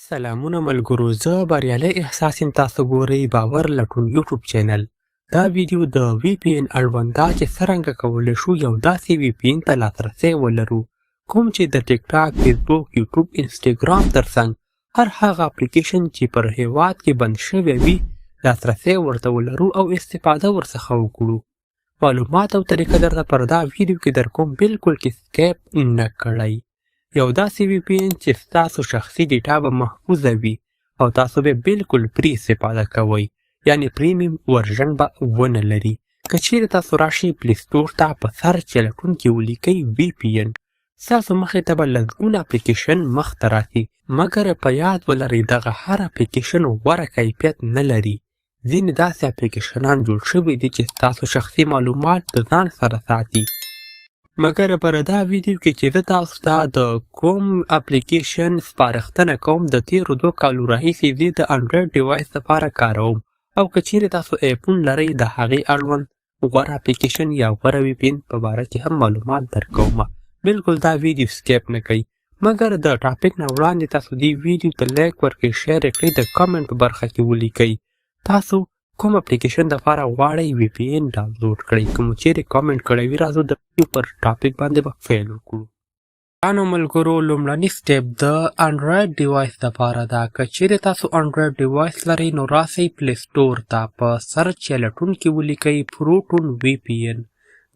سلامونه ملګرو، زه بریالی احساس یم. تاسو ګورئ باور لټون یوټیوب چینل. دا ویډیو د VPN اړوند ده چې څرنګه کولی شو یو داسې VPN ته لاسرسی ولرو کوم چې د ټیک ټاک، فیسبوک، یوټیوب، انسټاګرام ترڅنګ هر هغه اپلیکیشن چې پر هیواد کې بند شوی وي لاسرسی ورته ولرو او استفاده ورڅخه وکړو. معلومات او طریقه درته پر دا ویډیو کې در کوم، بالکل کې سکیپ نه کړئ. یو داسې VPN چې ستاسو شخصي ډیټا به محفوظه وي او تاسو به بالکل فری استفاده کوئ، یعنی پریمیم ورژن به ونه لري. که چیرې تاسو راشئ پلی سټور ته، په سرچ چلټون کې ولیکئ VPN، ستاسو مخې ته به لسګونه اپلیکیشن مخته راسي، مګر په یاد ولرئ دغه هر اپلیکیشن غوره کیفیت نه لري. ځینې داسې اپلیکیشنان جوړ شوي دي چې ستاسو شخصي معلومات د ځان سره ساتي. مګر پر دا ویډیو کې چې زه تاسو ته د کوم اپلیکیشن سپارښتنه کوم، د تیرو 2 کالو راهیسې زه د انډراید ډیوایس لپاره کاروم، او که چیرې تاسو ایفون لرئ د هغې اړوند غوره اپلیکیشن یا غوره VPN په باره کې هم معلومات درکوم. بالکل دا ویډیو سکیپ نه کوئ. مګر د ټاپک نه وړاندې تاسو دې ویډیو ته لایک ورکړئ، شیر یې کړئ، د کامنټ په برخه کې ولیکئ تاسو کوم اپلیکیشن دپاره غواړئ VPN ډاونلوډ کړئ. که مو چیرې کامنټ کړی وي، راځو د ویډیو پر ټاپک باندې به فیل وکړو. ګرانو ملګرو، لومړني سټیپ د انډراید ډیوایس دپاره ده. که چیرې تاسو انډراید ډیوایس لرئ نو راسئ پلی سټور ته، په سرچ یا لټون کې ولیکئ پروټون VPN.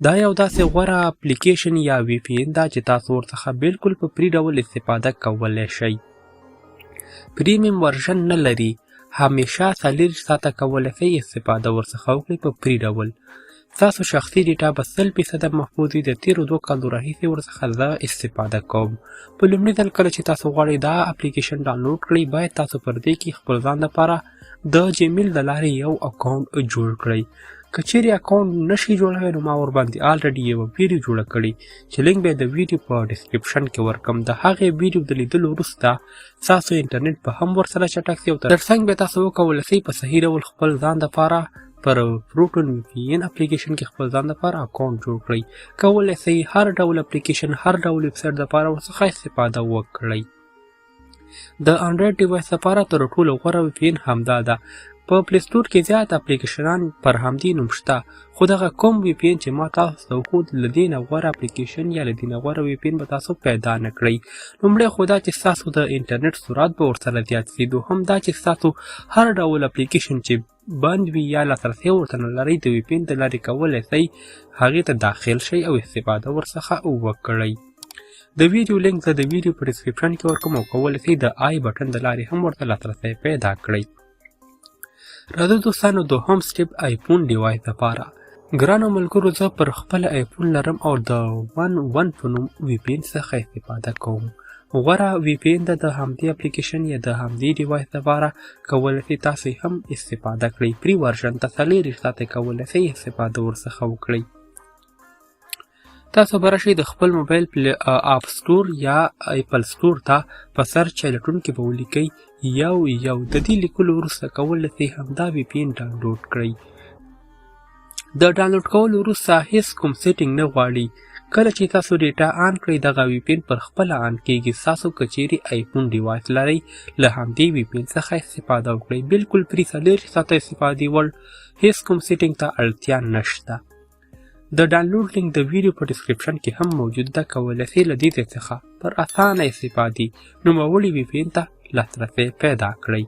دا یو داسې غوره اپلیکیشن یا VPN ده چې تاسو ورڅخه بالکل په فری ډول استفاده کولی شئ. پریمیم ورژن نه لري، همیشه 40 ساعته کولی شئ استفاده ورڅخه وکړئ په فری ډول. ستاسو شخصي ډیټا به 100% محفوظ وي. د تیرو 2 کالو راهیسې ورڅخه زه استفاده کوم. په لومړي ځل کله چې تاسو غواړئ دا اپلیکیشن ډاونلوډ کړئ، باید تاسو پر دې کې خپل ځان لپاره د جیمیل د لارې یو اکاونټ جوړ کړئ. که چیرې اکاونټ نشئ جوړولی نو ما ورباندې الریډي یوه ویډیو جوړه کړې چې لینک به یې د ویډیو په ډسکرپشن کې ورکړم. د هغې ویډیو د لیدلو وروسته ستاسو انټرنیټ به هم ورسره چټک شي او ترڅنګ به تاسو وکولی شئ په صحیح ډول خپل ځان دپاره پر پروټون VPN اپلیکیشن کې خپل ځان دپاره اکاونټ جوړ کړئ. کولی شئ هر ډول اپلیکیشن، هر ډول ویبسایټ دپاره ورڅخه استفاده وکړئ. د انډراید ډیوایس لپاره تر ټولو غوره VPN همدا ده. په پلی سټور کې زیات اپلیکیشنان پر همدې نوم شته، خو دغه کوم VPN چې ما تاسو ته وښود، له دې نه غوره اپلیکیشن یا له دې نه غوره VPN به تاسو پیدا نه کړئ. لومړی خو دا چې ستاسو د انټرنیټ سرعت به ورسره زیات شي. دوهم دا چې ستاسو هر ډول اپلیکیشن چې بند وي یا لاسرسی ورته نه لرئ، د VPN د لارې کولی شئ هغې ته داخل شئ او استفاده ورڅخه وکړئ. د ویډیو لینک زه د ویډیو په ډسکرپشن کې ورکوم او کولی شئ د آی بټن د لارې هم ورته لاسرسی پیدا کړئ. راځو دوستانو، دوهم سټیپ آیفون ډیوایس دپاره. ګرانو ملګرو، زه پر خپله آیفون لرم او د 1 په نوم VPN څخه استفاده کوم. غوره VPN ده د همدې اپلیکیشن یا د همدې ډیوایس دپاره. کولی شئ تاسو هم استفاده کړئ. فری ورژن ته 40 ساعته کولی شئ استفاده ورڅخه وکړئ. تاسو به راشئ د خپل موبایل اپ سټور یا اپل سټور ته، په سرچ یا لټون کې به ولیکئ یو. د دې لیکلو وروسته کولی شئ همدا VPN ډاونلوډ کړئ. د ډاونلوډ کولو وروسته هیڅ کوم سیټینګ نه غواړي. کله چې تاسو ډیټا آن کړئ، دغه VPN پر خپله آن کیږي. ستاسو که چیرې آیفون ډیوایس لرئ، له همدې VPN څخه استفاده وکړئ. بالکل فری 40 ساعته استفادې وړ، هیڅ کوم سیټینګ ته اړتیا نشته. د ډاونلوډ لینک د ویډیو په ډسکرپشن کې هم موجود ده. کولی شئ له دې ځای څخه پر اسانه استفادې نوموړي VPN ته لاسرسی پیدا کړئ.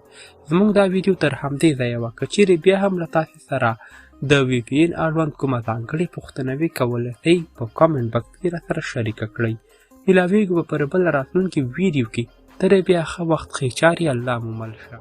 زموږ دا ویډیو تر همدې ځایه وه. که چیرې بیا هم له تاسې سره د VPN اړوند کومه ځانګړې پوښتنه وي، کولی شئ په کامنټ بکس کې راسره شریکه کړئ. میلاویږو به پر بله راتلونکي ویډیو کې. تر بیا ښه وخت، ښې چارې، الله مو مل شه.